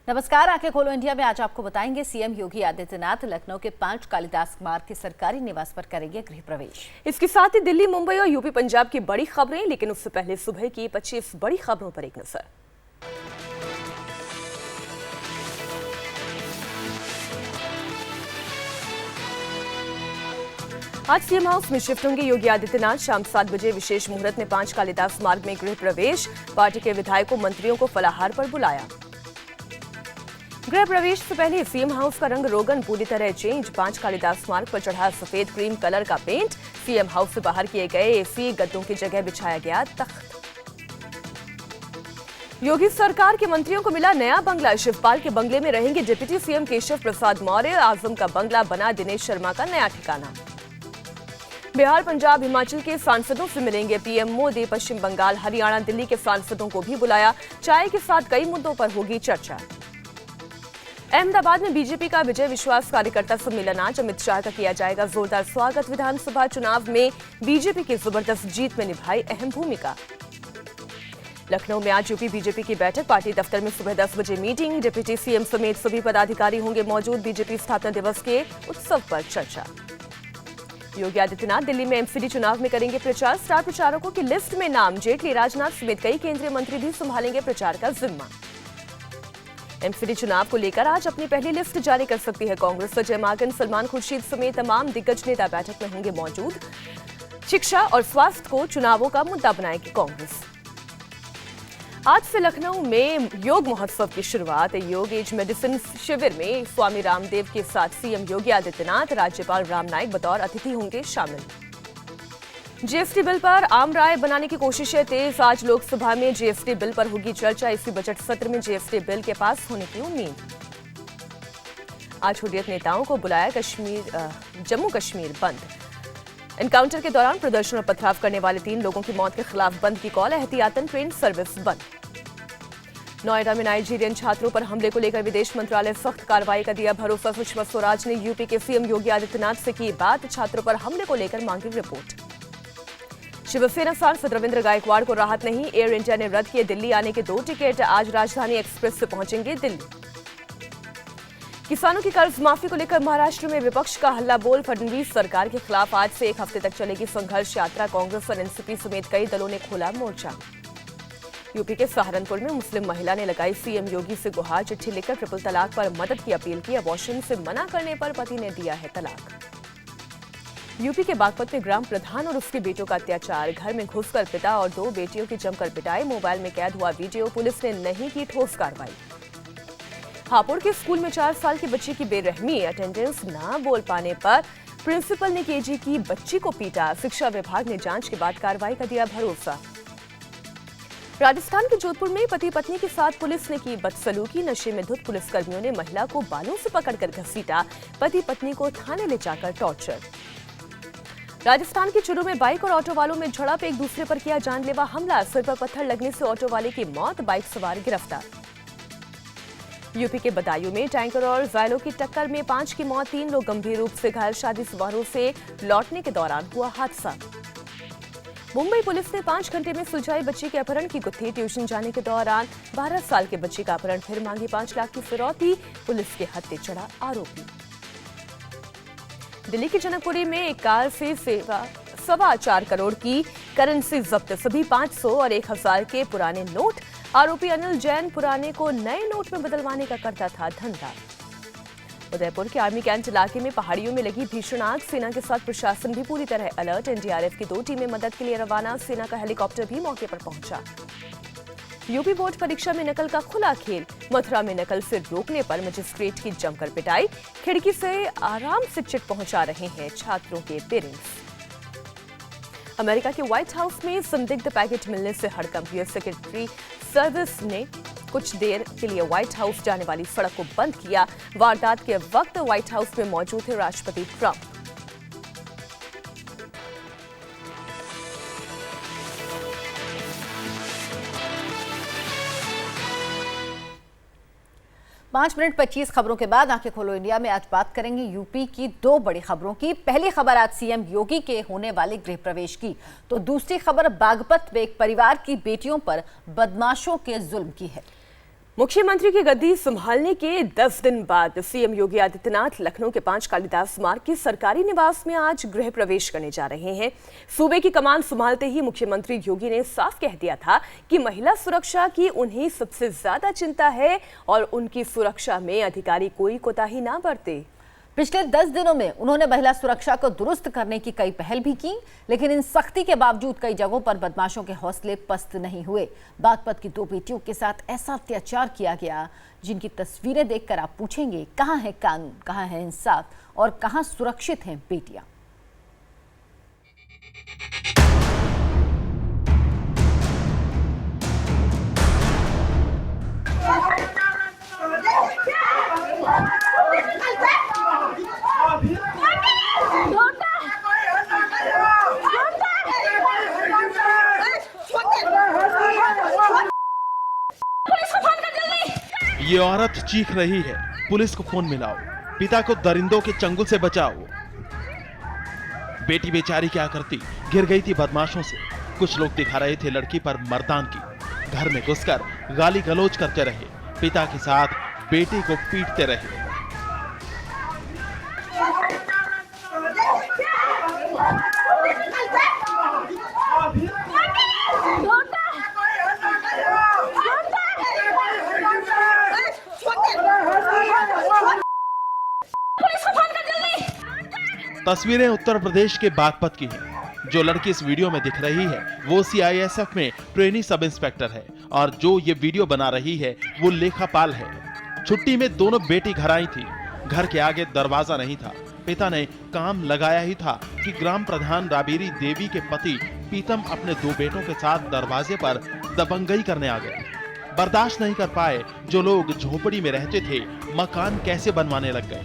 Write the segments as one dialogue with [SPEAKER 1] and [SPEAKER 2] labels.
[SPEAKER 1] नमस्कार, आंखें खोलो इंडिया में आज आपको बताएंगे सीएम योगी आदित्यनाथ लखनऊ के 5 कालिदास मार्ग के सरकारी निवास पर करेंगे गृह प्रवेश।
[SPEAKER 2] इसके साथ ही दिल्ली, मुंबई और यूपी, पंजाब की बड़ी खबरें, लेकिन उससे पहले सुबह की 25 बड़ी खबरों पर एक नजर। आज सीएम हाउस में शिफ्ट होंगे योगी आदित्यनाथ। शाम 7 बजे विशेष मुहूर्त में 5 कालिदास मार्ग में गृह प्रवेश। पार्टी के विधायकों, मंत्रियों को फलाहार पर बुलाया। गृह प्रवेश से पहले सीएम हाउस का रंग रोगन पूरी तरह चेंज। 5 कालिदास मार्ग पर चढ़ा सफेद क्रीम कलर का पेंट। सीएम हाउस से बाहर किए गए एसी, गद्दों की जगह बिछाया गया तख्त। योगी सरकार के मंत्रियों को मिला नया बंगला। शिवपाल के बंगले में रहेंगे डिप्टी सीएम केशव प्रसाद मौर्य। आजम का बंगला बना दिनेश शर्मा का नया ठिकाना। बिहार, पंजाब, हिमाचल के सांसदों से मिलेंगे पीएम मोदी। पश्चिम बंगाल, हरियाणा, दिल्ली के सांसदों को भी बुलाया। चाय के साथ कई मुद्दों पर होगी चर्चा। अहमदाबाद में बीजेपी का विजय विश्वास कार्यकर्ता सम्मेलन। आज अमित शाह का किया जाएगा जोरदार स्वागत। विधानसभा चुनाव में बीजेपी की जबरदस्त जीत में निभाई अहम भूमिका। लखनऊ में आज यूपी बीजेपी की बैठक। पार्टी दफ्तर में सुबह 10 बजे मीटिंग। डिप्टी सीएम समेत सभी पदाधिकारी होंगे मौजूद। बीजेपी स्थापना दिवस के उत्सव पर चर्चा। योगी आदित्यनाथ दिल्ली में एमसीडी चुनाव में करेंगे प्रचार। स्टार प्रचारकों की लिस्ट में नाम जेटली, राजनाथ समेत कई केंद्रीय मंत्री भी संभालेंगे प्रचार का जिम्मा। एमसीडी चुनाव को लेकर आज अपनी पहली लिस्ट जारी कर सकती है कांग्रेस। संजय माकन, सलमान खुर्शीद समेत तमाम दिग्गज नेता बैठक में होंगे मौजूद। शिक्षा और स्वास्थ्य को चुनावों का मुद्दा बनाएगी कांग्रेस। आज से लखनऊ में योग महोत्सव की शुरुआत। योग एज मेडिसिन शिविर में स्वामी रामदेव के साथ सीएम योगी आदित्यनाथ, राज्यपाल राम नाईक बतौर अतिथि होंगे शामिल। जीएसटी बिल पर आम राय बनाने की कोशिशें तेज। आज लोकसभा में जीएसटी बिल पर होगी चर्चा। इसी बजट सत्र में जीएसटी बिल के पास होने की उम्मीद। आज हुर्रियत नेताओं को बुलाया जम्मू कश्मीर बंद। एनकाउंटर के दौरान प्रदर्शन और पथराव करने वाले 3 लोगों की मौत के खिलाफ बंद की कॉल। एहतियातन ट्रेन सर्विस बंद। नोएडा में नाइजीरियन छात्रों पर हमले को लेकर विदेश मंत्रालय सख्त कार्रवाई का दिया भरोसा। सुषमा स्वराज ने यूपी के सीएम योगी आदित्यनाथ से की बात। छात्रों पर हमले को लेकर मांगी रिपोर्ट। शिवसेना सांसद रविंद्र गायकवाड़ को राहत नहीं। एयर इंडिया ने रद्द किए दिल्ली आने के 2 टिकट। आज राजधानी एक्सप्रेस से पहुंचेंगे दिल्ली। किसानों की कर्ज माफी को लेकर महाराष्ट्र में विपक्ष का हल्ला बोल। फडणवीस सरकार के खिलाफ आज से 1 हफ्ते तक चलेगी संघर्ष यात्रा। कांग्रेस और एनसीपी समेत कई दलों ने खोला मोर्चा। यूपी के सहारनपुर में मुस्लिम महिला ने लगाई सीएम योगी से गुहार। चिट्ठी लिखकर ट्रिपल तलाक पर मदद की अपील की। अबॉर्शन से मना करने पर पति ने दिया है तलाक। यूपी के बागपत में ग्राम प्रधान और उसके बेटों का अत्याचार। घर में घुसकर पिता और 2 बेटियों की जमकर पिटाई। मोबाइल में कैद हुआ वीडियो। पुलिस ने नहीं की ठोस कार्रवाई। हापुड़ के स्कूल में 4 साल की बच्ची की बेरहमी। अटेंडेंस न बोल पाने पर प्रिंसिपल ने केजी की बच्ची को पीटा। शिक्षा विभाग ने जांच के बाद कार्रवाई का दिया भरोसा। राजस्थान के जोधपुर में पति पत्नी के साथ पुलिस ने की बदसलूकी। नशे में धुत पुलिसकर्मियों ने महिला को बालों से पकड़कर घसीटा। पति पत्नी को थाने ले जाकर टॉर्चर। राजस्थान के चुरू में बाइक और ऑटो वालों में झड़प। एक दूसरे पर किया जानलेवा हमला। सिर पर पत्थर लगने से ऑटो वाले की मौत। बाइक सवार गिरफ्तार। यूपी के बदायूं में टैंकर और ज़ायलो की टक्कर में 5 की मौत, 3 लोग गंभीर रूप से घायल। शादी समारोह से लौटने के दौरान हुआ हादसा। मुंबई पुलिस ने 5 घंटे में सुलझाई बच्ची के अपहरण की गुत्थी। ट्यूशन जाने के दौरान 12 साल के बच्ची का अपहरण, फिर मांगी 5 लाख की फिरौती। पुलिस के हत्थे चढ़ा आरोपी। दिल्ली के जनकपुरी में एक कार से 4.25 करोड़ की करेंसी जब्त। सभी 500 और 1000 के पुराने नोट। आरोपी अनिल जैन पुराने को नए नोट में बदलवाने का करता था धंधा। उदयपुर के आर्मी कैंट इलाके में पहाड़ियों में लगी भीषण आग। सेना के साथ प्रशासन भी पूरी तरह अलर्ट। एनडीआरएफ की 2 टीमें मदद के लिए रवाना। सेना का हेलीकॉप्टर भी मौके पर पहुंचा। यूपी बोर्ड परीक्षा में नकल का खुला खेल। मथुरा में नकल से रोकने पर मजिस्ट्रेट की जमकर पिटाई। खिड़की से आराम से चिट पहुंचा रहे हैं छात्रों के पेरेंट्स। अमेरिका के व्हाइट हाउस में संदिग्ध पैकेट मिलने से हड़कंप। यूएस सेक्रेटरी सर्विस ने कुछ देर के लिए व्हाइट हाउस जाने वाली सड़क को बंद किया। वारदात के वक्त व्हाइट हाउस में मौजूद थे राष्ट्रपति ट्रंप।
[SPEAKER 1] पाँच मिनट 25 खबरों के बाद आंखें खोलो इंडिया में आज बात करेंगे यूपी की 2 बड़ी खबरों की। पहली खबर आज सीएम योगी के होने वाले गृह प्रवेश की, तो दूसरी खबर बागपत में एक परिवार की बेटियों पर बदमाशों के जुल्म की है।
[SPEAKER 2] मुख्यमंत्री की गद्दी संभालने के 10 दिन बाद सीएम योगी आदित्यनाथ लखनऊ के 5 कालिदास मार्ग के सरकारी निवास में आज गृह प्रवेश करने जा रहे हैं। सूबे की कमान संभालते ही मुख्यमंत्री योगी ने साफ कह दिया था कि महिला सुरक्षा की उन्हें सबसे ज्यादा चिंता है और उनकी सुरक्षा में अधिकारी कोई कोताही ना बरते।
[SPEAKER 1] पिछले 10 दिनों में उन्होंने महिला सुरक्षा को दुरुस्त करने की कई पहल भी की, लेकिन इन सख्ती के बावजूद कई जगहों पर बदमाशों के हौसले पस्त नहीं हुए। बागपत की 2 बेटियों के साथ ऐसा अत्याचार किया गया जिनकी तस्वीरें देखकर आप पूछेंगे, कहां है कानून, कहां है इंसाफ और कहां सुरक्षित हैं बेटियां।
[SPEAKER 3] ये औरत चीख रही है, पुलिस को फोन मिलाओ, पिता को दरिंदों के चंगुल से बचाओ। बेटी बेचारी क्या करती, गिर गई थी बदमाशों से। कुछ लोग दिखा रहे थे लड़की पर मर्दान की। घर में घुसकर गाली गलौज करते रहे, पिता के साथ बेटी को पीटते रहे। तस्वीरें उत्तर प्रदेश के बागपत की हैं। जो लड़की इस वीडियो में दिख रही है वो सीआईएसएफ में ट्रेनी सब इंस्पेक्टर है और जो ये वीडियो बना रही है वो लेखापाल है। छुट्टी में दोनों बेटी घर आई थी। घर के आगे दरवाजा नहीं था। पिता ने काम लगाया ही था कि ग्राम प्रधान राबेरी देवी के पति पीतम अपने 2 बेटों के साथ दरवाजे पर दबंगई करने आ गए। बर्दाश्त नहीं कर पाए जो लोग झोपड़ी में रहते थे, मकान कैसे बनवाने लग गए।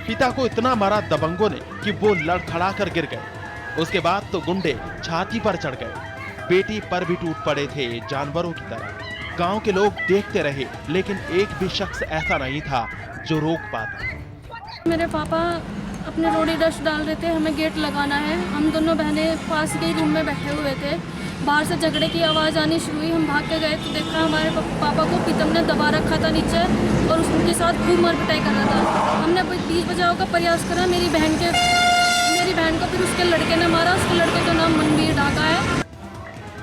[SPEAKER 3] पिता को इतना मारा दबंगों ने कि वो लड़खड़ा कर गिर गए। उसके बाद तो गुंडे छाती पर चढ़ गए। बेटी पर भी टूट पड़े थे जानवरों की तरह। गांव के लोग देखते रहे, लेकिन एक भी शख्स ऐसा नहीं था जो रोक पाता।
[SPEAKER 4] मेरे पापा अपने रोडी डस्ट डाल रहे थे, हमें गेट लगाना है। हम दोनों बहनें पास के रूम में बैठे हुए थे। बाहर से झगड़े की आवाज़ आनी शुरू हुई। हम भाग के गए तो देखा हमारे पापा को पीतम ने दबा रखा था नीचे और उसके साथ खूब मार पिटाई कर रहा था। हमने बीच बचाव का प्रयास करा। मेरी बहन को फिर उसके लड़के ने मारा। उसके लड़के का नाम मनवीर ढाका है।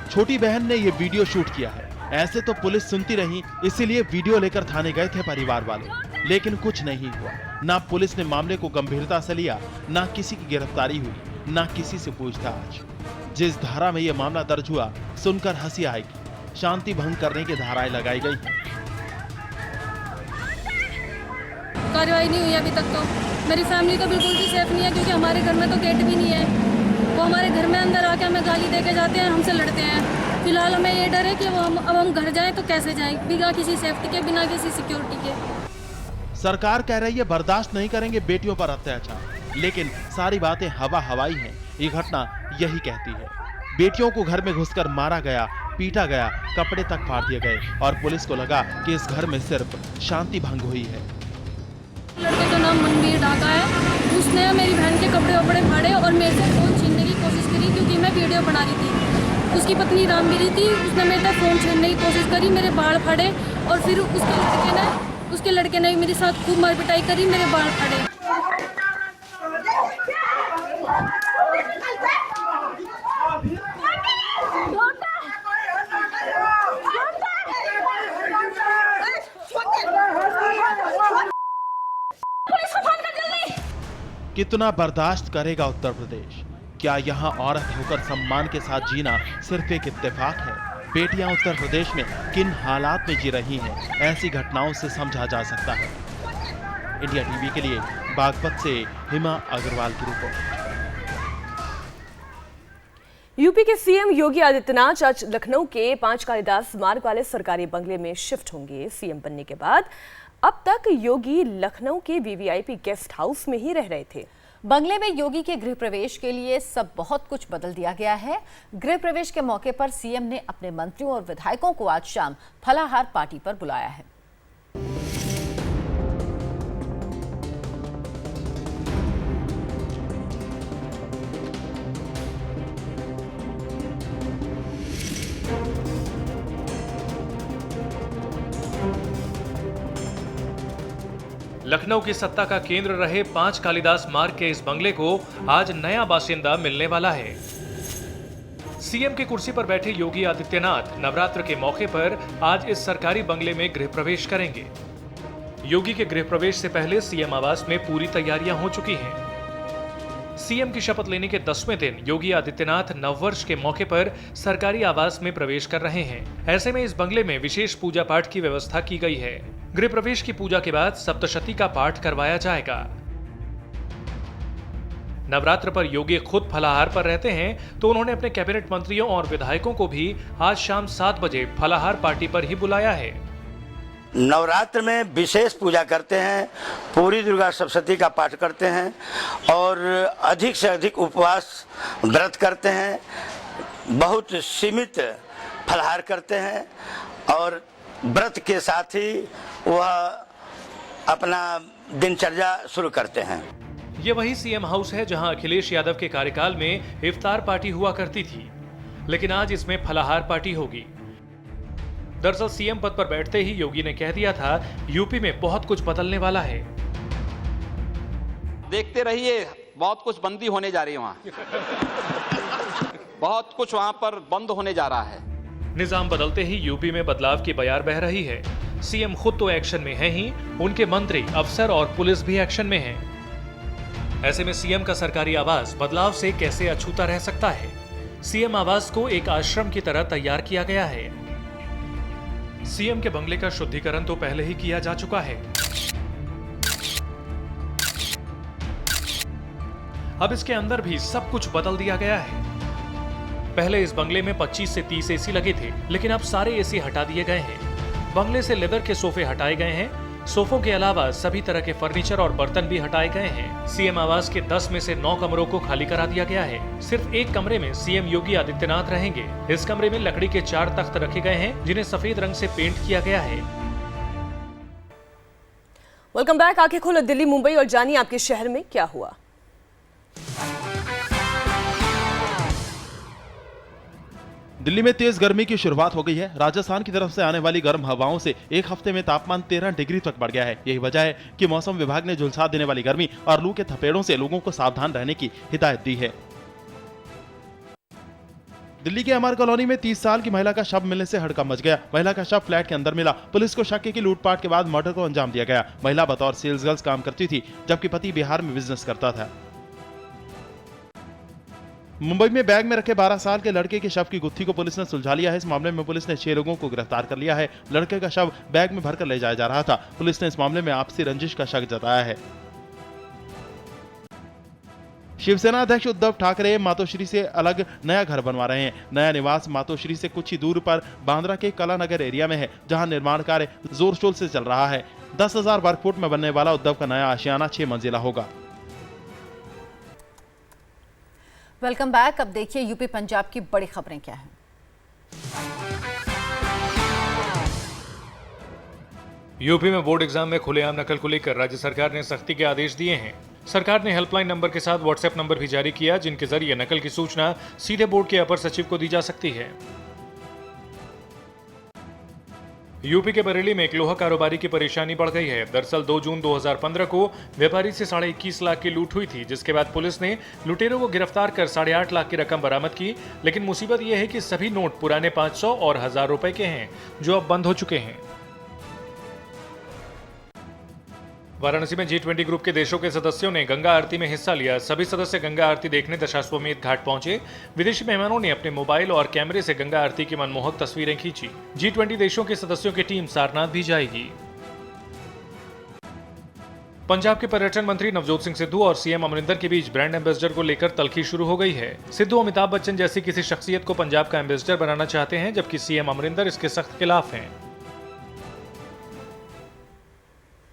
[SPEAKER 3] छोटी बहन ने ये वीडियो शूट किया है। ऐसे तो पुलिस सुनती रही, इसीलिए वीडियो लेकर थाने गए थे परिवार वाले, लेकिन कुछ नहीं हुआ। ना पुलिस ने मामले को गंभीरता से लिया, ना किसी की गिरफ्तारी हुई, ना किसी से पूछताछ। जिस धारा में ये मामला दर्ज हुआ सुनकर हंसी आएगी। शांति भंग करने की धाराएं लगाई गई हैं।
[SPEAKER 4] कार्रवाई नहीं हुई अभी तक। तो मेरी फैमिली तो बिल्कुल भी सेफ नहीं है, क्योंकि हमारे घर में तो गेट भी नहीं है। वो हमारे घर में अंदर आके हमें गाली दे के जाते हैं, हमसे लड़ते हैं। फिलहाल हमें ये डर है कि अब हम घर जाएं तो कैसे जाएं, बिना किसी सेफ्टी के, बिना किसी सिक्योरिटी के।
[SPEAKER 3] सरकार कह रही है बर्दाश्त नहीं करेंगे बेटियों पर अत्याचार, लेकिन सारी बातें हवा हवाई हैं। ये घटना यही कहती है। बेटियों को घर में घुसकर मारा गया, पीटा गया, कपड़े तक फाड़ दिए गए और पुलिस को लगा कि इस घर में सिर्फ शांति भंग हुई है।
[SPEAKER 4] लड़के का नाम मनवीर ढाका है। उसने मेरी बहन के कपड़े वपड़े फाड़े और मेरे से फोन छीनने की कोशिश करी, क्योंकि मैं वीडियो बना रही थी। उसकी पत्नी रामगिरी थी, उसने मेरे से फोन छीनने की कोशिश करी, मेरे बाल फाड़े और फिर उसके लड़के ने मेरे साथ खूब मार पिटाई करी, मेरे बाल फाड़े।
[SPEAKER 3] कितना बर्दाश्त करेगा उत्तर प्रदेश? क्या यहाँ औरत होकर सम्मान के साथ जीना सिर्फ एक इत्तेफाक है? बेटियां उत्तर प्रदेश में किन हालात में जी रही हैं, ऐसी घटनाओं से समझा जा सकता है। इंडिया टीवी के लिए बागपत से हिमा अग्रवाल की रिपोर्ट।
[SPEAKER 2] यूपी के सीएम योगी आदित्यनाथ आज लखनऊ के 5 कालिदास मार्ग वाले सरकारी बंगले में शिफ्ट होंगे। सीएम बनने के बाद अब तक योगी लखनऊ के वीवीआईपी गेस्ट हाउस में ही रह रहे थे।
[SPEAKER 1] बंगले में योगी के गृह प्रवेश के लिए सब बहुत कुछ बदल दिया गया है। गृह प्रवेश के मौके पर सीएम ने अपने मंत्रियों और विधायकों को आज शाम फलाहार पार्टी पर बुलाया है।
[SPEAKER 5] लखनऊ की सत्ता का केंद्र रहे 5 कालिदास मार्ग के इस बंगले को आज नया बासिंदा मिलने वाला है। सीएम की कुर्सी पर बैठे योगी आदित्यनाथ नवरात्र के मौके पर आज इस सरकारी बंगले में गृह प्रवेश करेंगे। योगी के गृह प्रवेश से पहले सीएम आवास में पूरी तैयारियां हो चुकी हैं। सीएम की शपथ लेने के 10वें दिन योगी आदित्यनाथ नववर्ष के मौके पर सरकारी आवास में प्रवेश कर रहे हैं। ऐसे में इस बंगले में विशेष पूजा पाठ की व्यवस्था की गई है। गृह प्रवेश की पूजा के बाद सप्तशती का पाठ करवाया जाएगा। नवरात्र पर योगी खुद फलाहार पर रहते हैं, तो उन्होंने अपने कैबिनेट मंत्रियों और विधायकों को भी आज शाम 7 बजे फलाहार पार्टी पर ही बुलाया है।
[SPEAKER 6] नवरात्र में विशेष पूजा करते हैं, पूरी दुर्गा सप्तशती का पाठ करते हैं और अधिक से अधिक उपवास व्रत करते हैं, बहुत सीमित फलाहार करते हैं और व्रत के साथ ही वह अपना दिनचर्या शुरू करते हैं।
[SPEAKER 5] ये वही सीएम हाउस है जहां अखिलेश यादव के कार्यकाल में इफ्तार पार्टी हुआ करती थी, लेकिन आज इसमें फलाहार पार्टी होगी। दरअसल सीएम पद पर बैठते ही योगी ने कह दिया था यूपी में बहुत कुछ बदलने वाला है।
[SPEAKER 7] देखते रहिए, बहुत कुछ बंदी होने जा रही है वहां बहुत कुछ वहां पर बंद होने जा रहा है।
[SPEAKER 5] निजाम बदलते ही यूपी में बदलाव की बयार बह रही है। सीएम खुद तो एक्शन में है ही, उनके मंत्री, अफसर और पुलिस भी एक्शन में हैं। ऐसे में सीएम का सरकारी आवास बदलाव से कैसे अछूता रह सकता है? सीएम आवास को एक आश्रम की तरह तैयार किया गया है। सीएम के बंगले का शुद्धिकरण तो पहले ही किया जा चुका है। अब इसके अंदर भी सब कुछ बदल दिया गया है। पहले इस बंगले में 25 से 30 एसी लगे थे, लेकिन अब सारे एसी हटा दिए गए हैं। बंगले से लेदर के सोफे हटाए गए हैं। सोफों के अलावा सभी तरह के फर्नीचर और बर्तन भी हटाए गए हैं। सीएम आवास के 10 में से 9 कमरों को खाली करा दिया गया है। सिर्फ एक कमरे में सीएम योगी आदित्यनाथ रहेंगे। इस कमरे में लकड़ी के 4 तख्त रखे गए हैं, जिन्हें सफेद रंग से पेंट किया गया है।
[SPEAKER 2] Welcome back. आंखें खोलो दिल्ली, मुंबई और जानिए आपके शहर में क्या हुआ।
[SPEAKER 3] दिल्ली में तेज गर्मी की शुरुआत हो गई है। राजस्थान की तरफ से आने वाली गर्म हवाओं से एक हफ्ते में तापमान 13 डिग्री तक बढ़ गया है। यही वजह है कि मौसम विभाग ने झुलसा देने वाली गर्मी और लू के थपेड़ों से लोगों को सावधान रहने की हिदायत दी है। दिल्ली के अमर कॉलोनी में 30 साल की महिला का शव मिलने से हड़कंप मच गया। महिला का शव फ्लैट के अंदर मिला। पुलिस को शक है कि लूटपाट के बाद मर्डर को अंजाम दिया गया। महिला बतौर सेल्स गर्ल्स काम करती थी, जबकि पति बिहार में बिजनेस करता था। मुंबई में बैग में रखे 12 साल के लड़के के शव की गुत्थी को पुलिस ने सुलझा लिया है। इस मामले में पुलिस ने 6 लोगों को गिरफ्तार कर लिया है। लड़के का शव बैग में भरकर ले जाया जा रहा था। पुलिस ने इस मामले में आपसी रंजिश का शक जताया है। शिवसेना अध्यक्ष उद्धव ठाकरे मातोश्री से अलग नया घर बनवा रहे हैं। नया निवास मातोश्री से कुछ ही दूर पर बांद्रा के कलानगर एरिया में है, जहां निर्माण कार्य जोर शोर से चल रहा है। 10,000 वर्ग फुट में बनने वाला उद्धव का नया आशियाना 6 मंजिला होगा।
[SPEAKER 1] Welcome back. अब देखिए यूपी पंजाब की बड़ी खबरें क्या हैं।
[SPEAKER 5] यूपी में बोर्ड एग्जाम में खुलेआम नकल को लेकर राज्य सरकार ने सख्ती के आदेश दिए हैं। सरकार ने हेल्पलाइन नंबर के साथ व्हाट्सएप नंबर भी जारी किया, जिनके जरिए नकल की सूचना सीधे बोर्ड के अपर सचिव को दी जा सकती है। यूपी के बरेली में एक लोहा कारोबारी की परेशानी बढ़ गई है। दरअसल 2 जून 2015 को व्यापारी से 21.5 लाख की लूट हुई थी, जिसके बाद पुलिस ने लुटेरों को गिरफ्तार कर 8.5 लाख की रकम बरामद की। लेकिन मुसीबत यह है कि सभी नोट पुराने 500 और 1000 रुपए के हैं, जो अब बंद हो चुके हैं। वाराणसी में G20 ग्रुप के देशों के सदस्यों ने गंगा आरती में हिस्सा लिया। सभी सदस्य गंगा आरती देखने दशाश्वमेध घाट पहुंचे। विदेशी मेहमानों ने अपने मोबाइल और कैमरे से गंगा आरती की मनमोहक तस्वीरें खींची। G20 देशों के सदस्यों की टीम सारनाथ भी जाएगी। पंजाब के पर्यटन मंत्री नवजोत सिंह सिद्धू और सीएम अमरिंदर के बीच ब्रांड एम्बेसडर को लेकर तल्खी शुरू हो गई है। सिद्धू अमिताभ बच्चन जैसी किसी शख्सियत को पंजाब का एम्बेसडर बनाना चाहते हैं, जबकि सीएम अमरिंदर इसके सख्त खिलाफ हैं।